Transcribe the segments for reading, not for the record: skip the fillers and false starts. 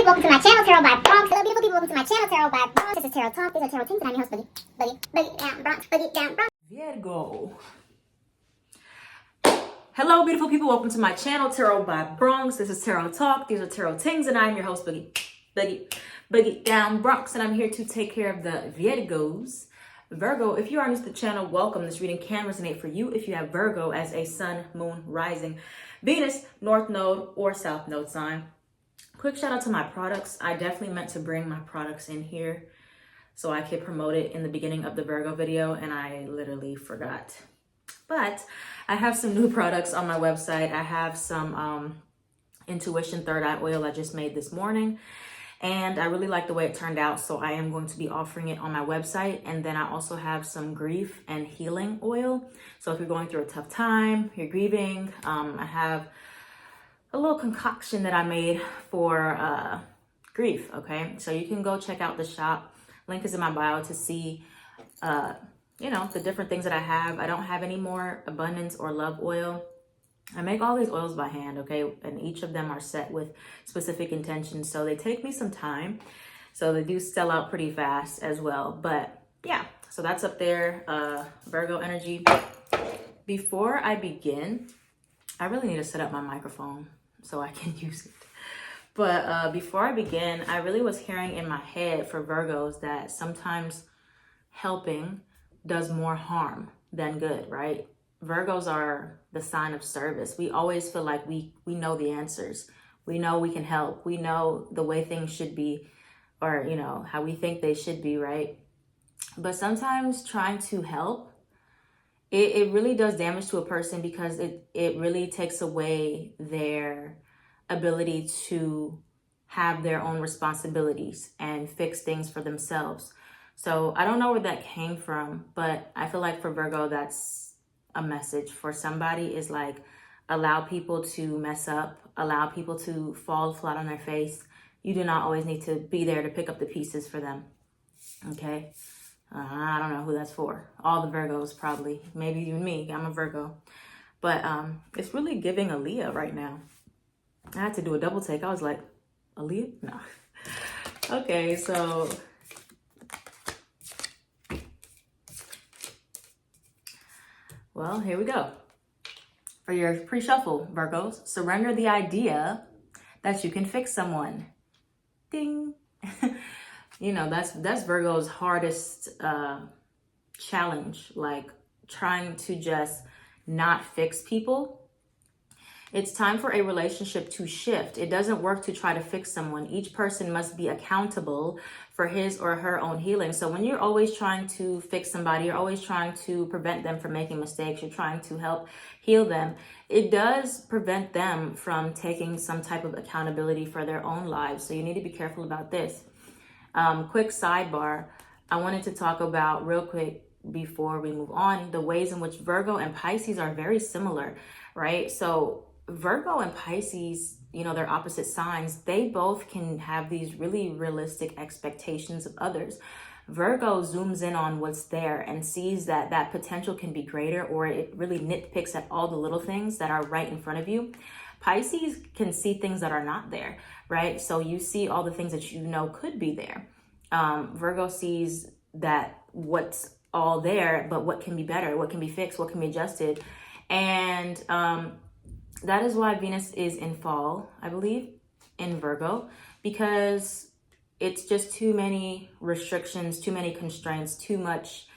people, welcome to my channel, Tarot by Bronx. Hello, beautiful people, welcome to my channel, Tarot by Bronx. This is Tarot Talk, these are Tarot Things, and I'm your host, Boogie down Bronx, Boogie down Bronx. Virgo. Hello, beautiful people, welcome to my channel, Tarot by Bronx. This is Tarot Talk, these are Tarot Things, and I'm your host, Boogie down Bronx, and I'm here to take care of the Virgos. Virgo, if you are new to the channel, welcome. This reading can resonate for you if you have Virgo as a sun, moon, rising, Venus, north node, or south node sign. Quick shout out to my products. I definitely meant to bring my products in here so I could promote it in the beginning of the Virgo video, and I literally forgot. But I have some new products on my website. I have some Intuition Third Eye Oil I just made this morning, and I really like the way it turned out, so I am going to be offering it on my website. And then I also have some grief and healing oil. So if you're going through a tough time, you're grieving, I have a little concoction that I made for grief, okay? So you can go check out the shop. Link is in my bio to see, the different things that I have. I don't have any more abundance or love oil. I make all these oils by hand, okay? And each of them are set with specific intentions. So they take me some time. So they do sell out pretty fast as well. But yeah, so that's up there, Virgo energy. Before I begin, I really need to set up my microphone so I can use it. But before I begin, I really was hearing in my head for Virgos that sometimes helping does more harm than good, right? Virgos are the sign of service. We always feel like we know the answers. We know we can help. We know the way things should be, or, how we think they should be, right? But sometimes trying to help, it really does damage to a person because it really takes away their ability to have their own responsibilities and fix things for themselves. So I don't know where that came from, but I feel like for Virgo, that's a message for somebody, is like, allow people to mess up, allow people to fall flat on their face. You do not always need to be there to pick up the pieces for them, okay? I don't know who that's for. All the Virgos probably, maybe even me, I'm a Virgo. But it's really giving Aaliyah right now. I had to do a double take. I was like, Aaliyah? No. Okay, so well, here we go. For your pre-shuffle, Virgos, surrender the idea that you can fix someone. Ding. That's Virgo's hardest challenge, like trying to just not fix people. It's time for a relationship to shift. It doesn't work to try to fix someone. Each person must be accountable for his or her own healing. So when you're always trying to fix somebody, you're always trying to prevent them from making mistakes, you're trying to help heal them, it does prevent them from taking some type of accountability for their own lives. So you need to be careful about this. Quick sidebar, I wanted to talk about real quick before we move on, the ways in which Virgo and Pisces are very similar, right? So Virgo and Pisces, they're opposite signs. They both can have these really realistic expectations of others. Virgo zooms in on what's there and sees that potential can be greater, or it really nitpicks at all the little things that are right in front of you. Pisces can see things that are not there, right? So you see all the things that could be there. Virgo sees that what's all there, but what can be better, what can be fixed, what can be adjusted. And that is why Venus is in fall, I believe, in Virgo, because it's just too many restrictions, too many constraints, too much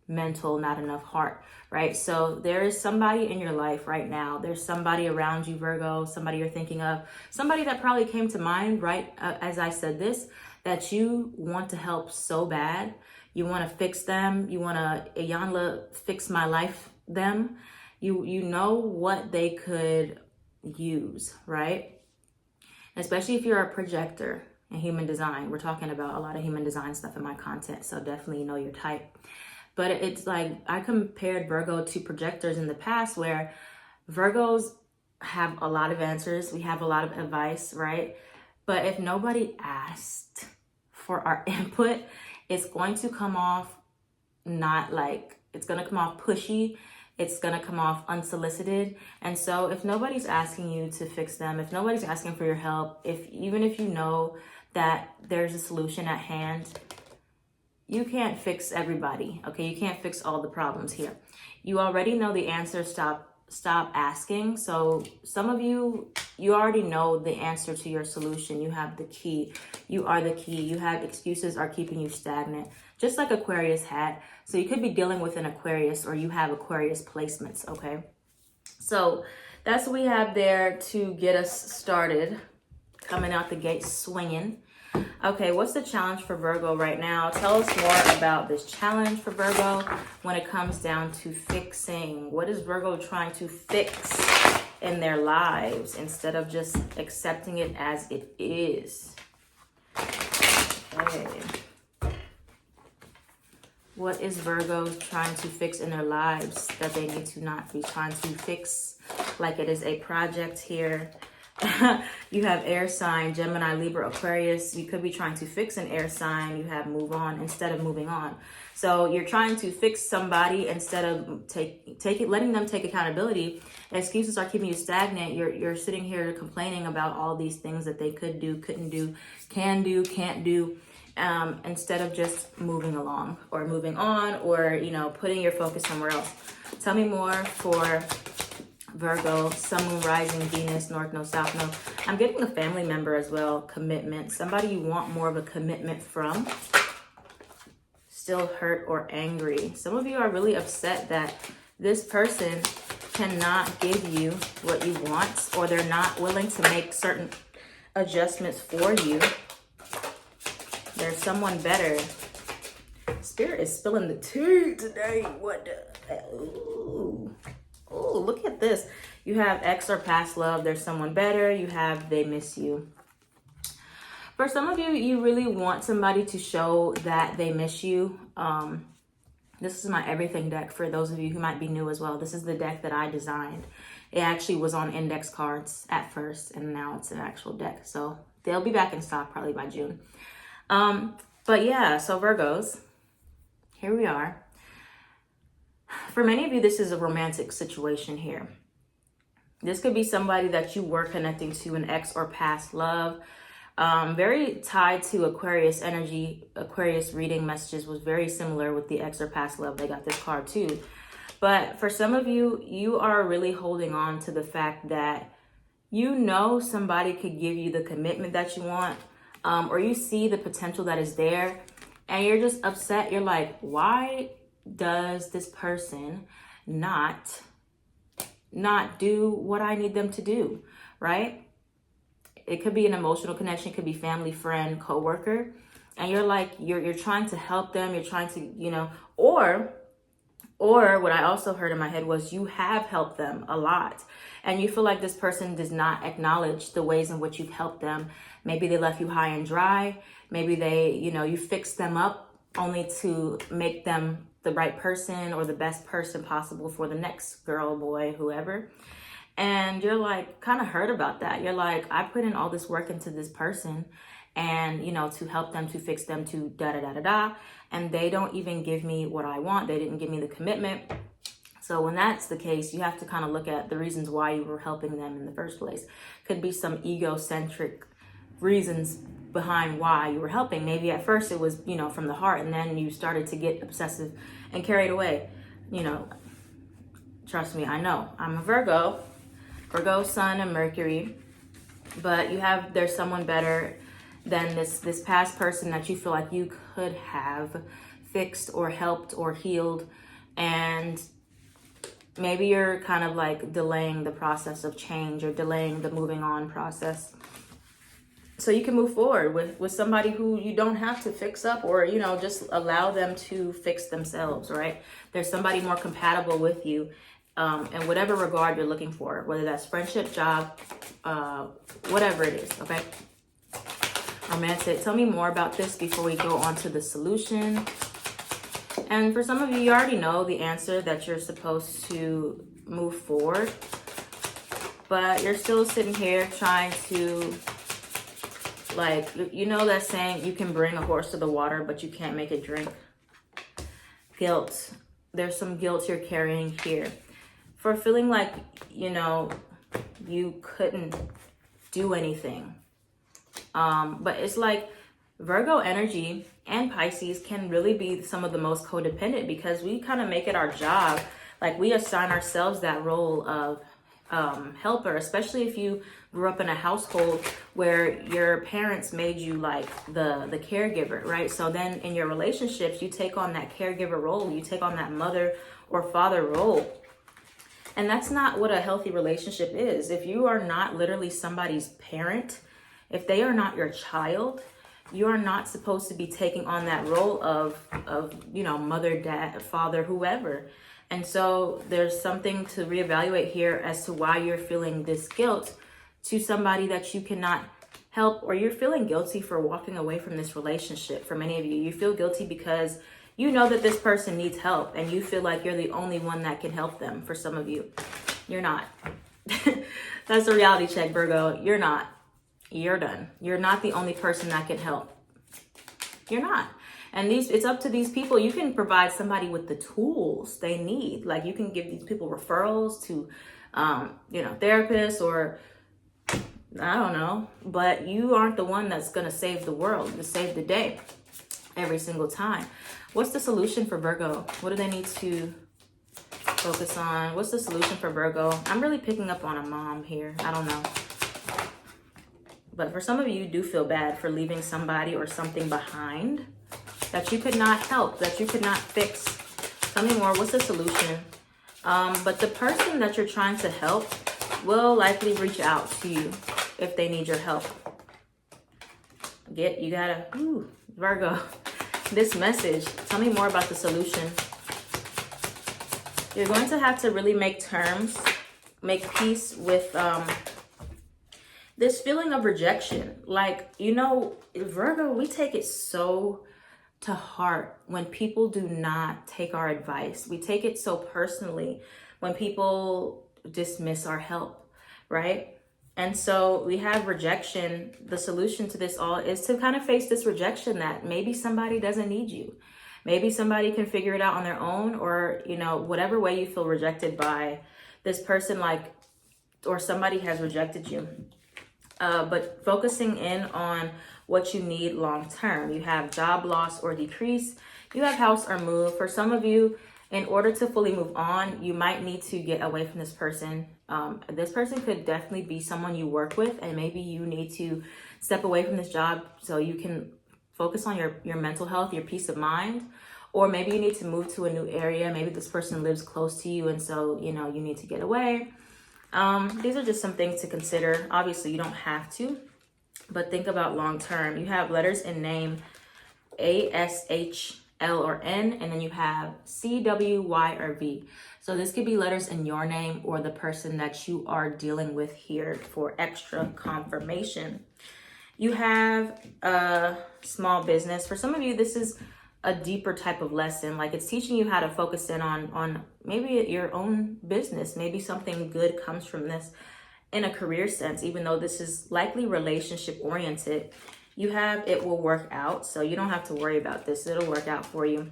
mental, not enough heart, right? So there is somebody in your life right now. There's somebody around you, Virgo, somebody you're thinking of, somebody that probably came to mind, right, as I said this, that you want to help so bad. You want to fix them. You want to, Iyanla, fix my life them. You know what they could use, right? Especially if you're a projector in human design. We're talking about a lot of human design stuff in my content, so definitely know your type. But it's like, I compared Virgo to projectors in the past, where Virgos have a lot of answers. We have a lot of advice, right? But if nobody asked for our input, it's going to come off it's going to come off pushy. It's going to come off unsolicited. And so if nobody's asking you to fix them, if nobody's asking for your help, even if you know that there's a solution at hand. You can't fix everybody, okay? You can't fix all the problems here. You already know the answer. Stop asking. So some of you already know the answer to your solution. You have the key. You are the key. You have excuses are keeping you stagnant, just like Aquarius had. So you could be dealing with an Aquarius, or you have Aquarius placements, okay? So that's what we have there to get us started, coming out the gate swinging. Okay, what's the challenge for Virgo right now? Tell us more about this challenge for Virgo when it comes down to fixing. What is Virgo trying to fix in their lives instead of just accepting it as it is? Okay. What is Virgo trying to fix in their lives that they need to not be trying to fix like it is a project here? You have air sign, Gemini, Libra, Aquarius. You could be trying to fix an air sign. You have move on instead of moving on. So you're trying to fix somebody instead of letting them take accountability. Excuses are keeping you stagnant. You're sitting here complaining about all these things that they could do, couldn't do, can do, can't do. Instead of just moving along or moving on, or, you know, putting your focus somewhere else. Tell me more for Virgo, Sun, Moon, Rising, Venus, North Node, South Node. I'm getting a family member as well, commitment. Somebody you want more of a commitment from. Still hurt or angry. Some of you are really upset that this person cannot give you what you want, or they're not willing to make certain adjustments for you. There's someone better. Spirit is spilling the tea today. What the? Ooh. Oh, look at this. You have ex or past love. There's someone better. You have they miss you. For some of you, you really want somebody to show that they miss you. This is my everything deck for those of you who might be new as well. This is the deck that I designed. It actually was on index cards at first, and now it's an actual deck. So they'll be back in stock probably by June. But yeah, so Virgos, here we are. For many of you, this is a romantic situation here. This could be somebody that you were connecting to, an ex or past love. Very tied to Aquarius energy. Aquarius reading messages was very similar with the ex or past love. They got this card too. But for some of you, you are really holding on to the fact that you know somebody could give you the commitment that you want, or you see the potential that is there, and you're just upset. You're like, why does this person not do what I need them to do, right? It could be an emotional connection, it could be family, friend, coworker, and you're like, you're trying to help them, you're trying to, you know, or what I also heard in my head was you have helped them a lot, and you feel like this person does not acknowledge the ways in which you've helped them. Maybe they left you high and dry. Maybe they, you know, you fixed them up only to make them the right person or the best person possible for the next girl, boy, whoever. And you're like kind of hurt about that. You're like, I put in all this work into this person, and, you know, to help them, to fix them, to da-da-da-da-da. And they don't even give me what I want. They didn't give me the commitment. So when that's the case, you have to kind of look at the reasons why you were helping them in the first place. Could be some egocentric reasons behind why you were helping. Maybe at first it was, you know, from the heart, and then you started to get obsessive and carried away. You know, trust me, I know. I'm a Virgo, Sun and Mercury, but there's someone better than this past person that you feel like you could have fixed or helped or healed, and maybe you're kind of like delaying the process of change or delaying the moving on process, so you can move forward with somebody who you don't have to fix up, or, you know, just allow them to fix themselves, right? There's somebody more compatible with you in whatever regard you're looking for, whether that's friendship, job, whatever it is, okay? Romantic. Tell me more about this before we go on to the solution. And for some of you, you already know the answer, that you're supposed to move forward, but you're still sitting here trying to, like, you know that saying, you can bring a horse to the water, but you can't make it drink. Guilt. There's some guilt you're carrying here for feeling like, you know, you couldn't do anything. But it's like Virgo energy and Pisces can really be some of the most codependent because we kind of make it our job. Like we assign ourselves that role of helper, especially if you grew up in a household where your parents made you like the caregiver, right? So then in your relationships, you take on that caregiver role, you take on that mother or father role. And that's not what a healthy relationship is. If you are not literally somebody's parent, if they are not your child, you are not supposed to be taking on that role of mother, dad, father, whoever. And so there's something to reevaluate here as to why you're feeling this guilt to somebody that you cannot help, or you're feeling guilty for walking away from this relationship. For many of you, you feel guilty because you know that this person needs help and you feel like you're the only one that can help them. For some of you, you're not. That's a reality check, Virgo. You're not. You're done. You're not the only person that can help. You're not. And it's up to these people. You can provide somebody with the tools they need. Like you can give these people referrals to, therapists or I don't know, but you aren't the one that's going to save the world, to save the day every single time. What's the solution for Virgo? What do they need to focus on? What's the solution for Virgo? I'm really picking up on a mom here. I don't know. But for some of you, you do feel bad for leaving somebody or something behind that you could not help, that you could not fix. Tell me more. What's the solution? But the person that you're trying to help will likely reach out to you if they need your help. Virgo, this message. Tell me more about the solution. You're going to have to really make terms, make peace with this feeling of rejection. Like, Virgo, we take it so to heart when people do not take our advice. We take it so personally when people dismiss our help, right? And so we have rejection. The solution to this all is to kind of face this rejection that maybe somebody doesn't need you. Maybe somebody can figure it out on their own, or, whatever way you feel rejected by this person, or somebody has rejected you. But focusing in on what you need long term. You have job loss or decrease. You have house or move. For some of you, in order to fully move on, you might need to get away from this person. This person could definitely be someone you work with, and maybe you need to step away from this job so you can focus on your mental health, your peace of mind. Or maybe you need to move to a new area. Maybe this person lives close to you, and so, you need to get away. These are just some things to consider. Obviously, you don't have to, but think about long term. You have letters in name A, S, H, L, or N, and then you have C, W, Y, or V. So this could be letters in your name or the person that you are dealing with here for extra confirmation. You have a small business. For some of you, this is a deeper type of lesson. Like it's teaching you how to focus in on maybe your own business. Maybe something good comes from this in a career sense, even though this is likely relationship oriented. You have it will work out, so you don't have to worry about this. It'll work out for you.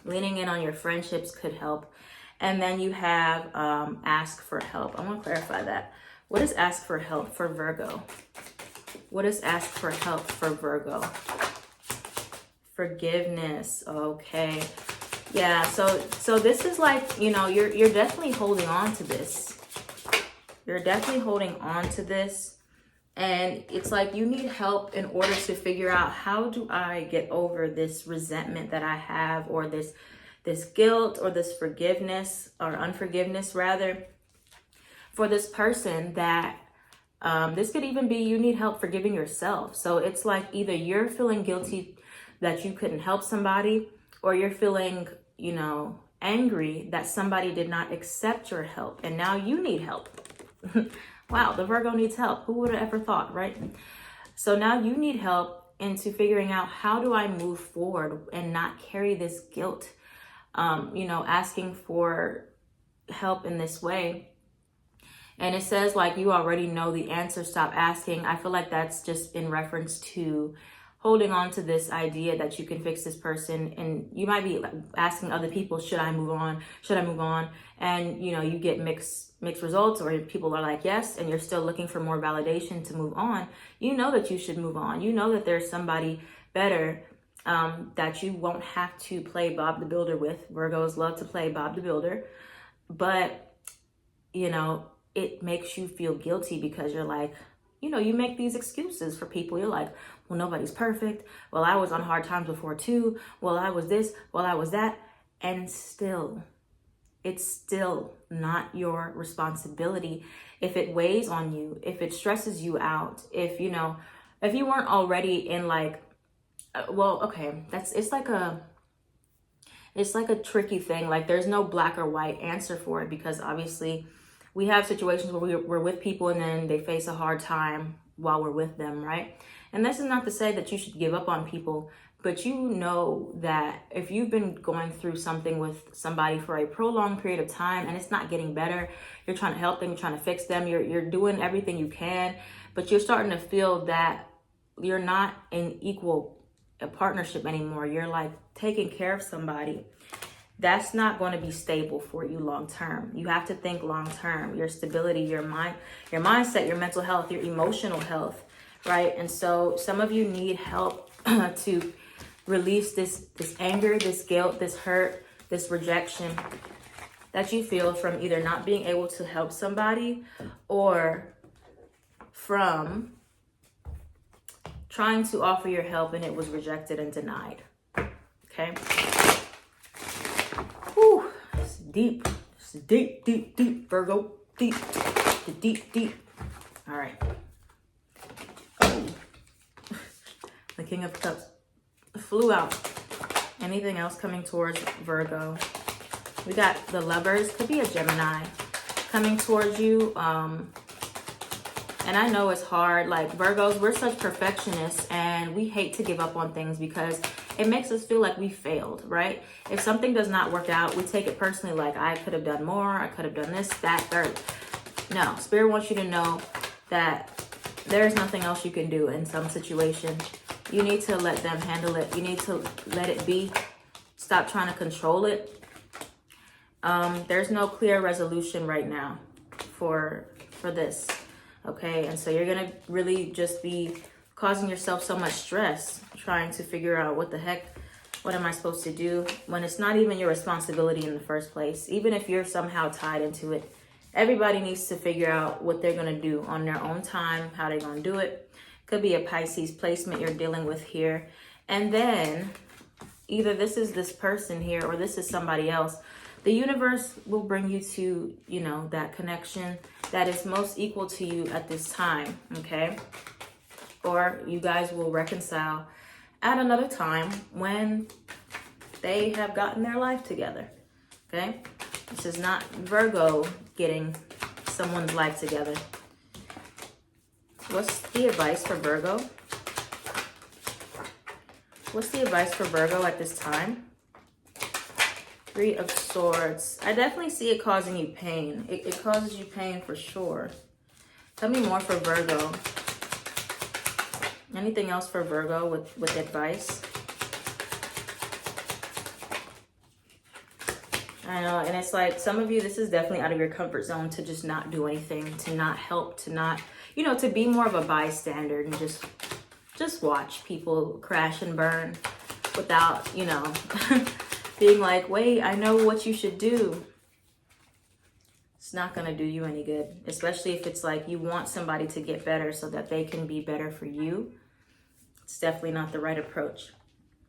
Leaning in on your friendships could help. And then you have ask for help. I want to clarify that. What is ask for help for Virgo? What is ask for help for Virgo? Forgiveness. Okay. Yeah, so this is like, you're definitely holding on to this. You're definitely holding on to this. And it's like you need help in order to figure out, how do I get over this resentment that I have, or this guilt, or this forgiveness or unforgiveness rather, for this person that this could even be you need help forgiving yourself. So it's like either you're feeling guilty that you couldn't help somebody, or you're feeling, angry that somebody did not accept your help and now you need help. Wow, the Virgo needs help. Who would have ever thought, right? So now you need help into figuring out, how do I move forward and not carry this guilt? Asking for help in this way. And it says like you already know the answer, stop asking. I feel like that's just in reference to holding on to this idea that you can fix this person. And you might be asking other people, should I move on? Should I move on? And, you get mixed mixed results, or people are like yes, and you're still looking for more validation to move on, you know that you should move on. You know that there's somebody better that you won't have to play Bob the Builder with. Virgos love to play Bob the Builder, but you know, it makes you feel guilty because you're like, you know, you make these excuses for people. You're like, well, nobody's perfect. Well, I was on hard times before too. Well, I was this. Well, I was that. And still, it's still not your responsibility. If it weighs on you, if it stresses you out, if, you know, if you weren't already in like, well, okay, it's like a tricky thing. Like there's no black or white answer for it, because obviously we have situations where we're with people and then they face a hard time while we're with them, right? And this is not to say that you should give up on people, but you know that if you've been going through something with somebody for a prolonged period of time and it's not getting better, you're trying to help them, you're trying to fix them, you're doing everything you can, but you're starting to feel that you're not in equal a partnership anymore. You're like taking care of somebody. That's not going to be stable for you long term. You have to think long term. Your stability, your mindset, your mental health, your emotional health, right? And so some of you need help to release this anger, this guilt, this hurt, this rejection that you feel from either not being able to help somebody or from trying to offer your help and it was rejected and denied. Okay? Whew, it's deep. It's deep, deep, deep, Virgo. Deep, deep, deep. All right. Oh. The King of Cups flew out. Anything else coming towards Virgo? We got the Lovers. Could be a Gemini coming towards you. And I know it's hard. Like Virgos, we're such perfectionists and we hate to give up on things because it makes us feel like we failed, right? If something does not work out, we take it personally, like I could have done more, I could have done this, that, third. No, Spirit wants you to know that there's nothing else you can do in some situation. You need to let them handle it. You need to let it be. Stop trying to control it. There's no clear resolution right now for this. Okay, and so you're gonna really just be causing yourself so much stress trying to figure out what am I supposed to do when it's not even your responsibility in the first place. Even if you're somehow tied into it, everybody needs to figure out what they're gonna do on their own time, how they're gonna do it. Could be a Pisces placement you're dealing with here. And then either this is this person here or this is somebody else. The universe will bring you to, you know, that connection that is most equal to you at this time, okay? Or you guys will reconcile at another time when they have gotten their life together, okay? This is not Virgo getting someone's life together. What's the advice for Virgo? What's the advice for Virgo at this time? Three of Swords. I definitely see it causing you pain. It causes you pain for sure. Tell me more for Virgo. Anything else for Virgo with advice? I know, and it's like some of you, this is definitely out of your comfort zone to just not do anything, to not help, to not, you know, to be more of a bystander and just watch people crash and burn without, you know, being like, wait, I know what you should do. It's not going to do you any good, especially if it's like you want somebody to get better so that they can be better for you. It's definitely not the right approach.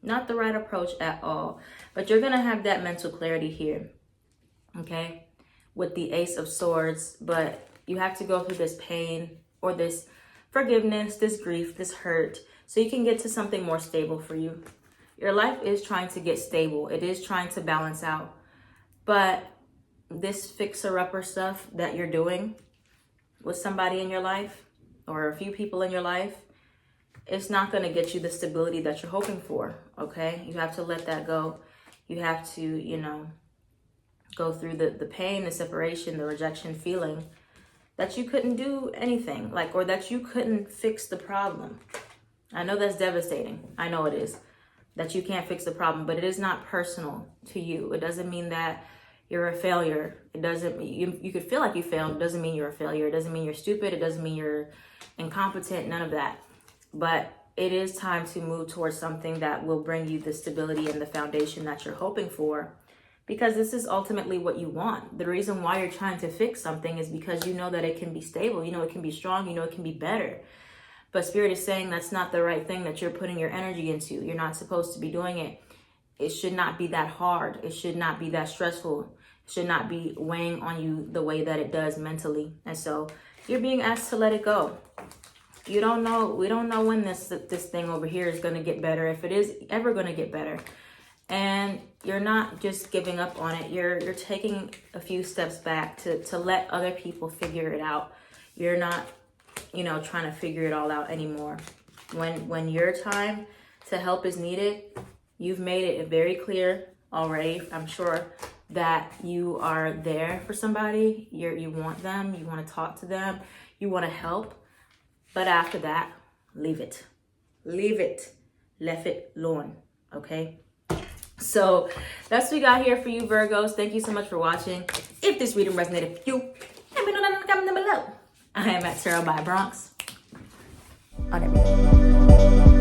Not the right approach at all. But you're going to have that mental clarity here, okay, with the Ace of Swords. But you have to go through this pain or this forgiveness, this grief, this hurt, so you can get to something more stable for you. Your life is trying to get stable. It is trying to balance out. But this fixer-upper stuff that you're doing with somebody in your life or a few people in your life, it's not going to get you the stability that you're hoping for, okay? You have to let that go. You have to, you know, go through the pain, the separation, the rejection feeling that you couldn't do anything, like, or that you couldn't fix the problem. I know that's devastating. I know it is. That you can't fix the problem, but it is not personal to you. It doesn't mean that you're a failure. It doesn't, you could feel like you failed. It doesn't mean you're a failure. It doesn't mean you're stupid. It doesn't mean you're incompetent, none of that. But it is time to move towards something that will bring you the stability and the foundation that you're hoping for, because this is ultimately what you want. The reason why you're trying to fix something is because you know that it can be stable, you know it can be strong, you know it can be better. But Spirit is saying that's not the right thing that you're putting your energy into. You're not supposed to be doing it. It should not be that hard. It should not be that stressful. It should not be weighing on you the way that it does mentally. And so you're being asked to let it go. You don't know, we don't know when this thing over here is going to get better, if it is ever going to get better. And you're not just giving up on it. You're taking a few steps back to let other people figure it out. You're not, trying to figure it all out anymore. When your time to help is needed, you've made it very clear already, I'm sure, that you are there for somebody. You want them, you want to talk to them, you want to help. But after that, leave it. Leave it. Left it alone. Okay? So that's what we got here for you, Virgos. Thank you so much for watching. If this reading resonated with you, let me know in the comment below. I am at Tarot by Bronx on everything.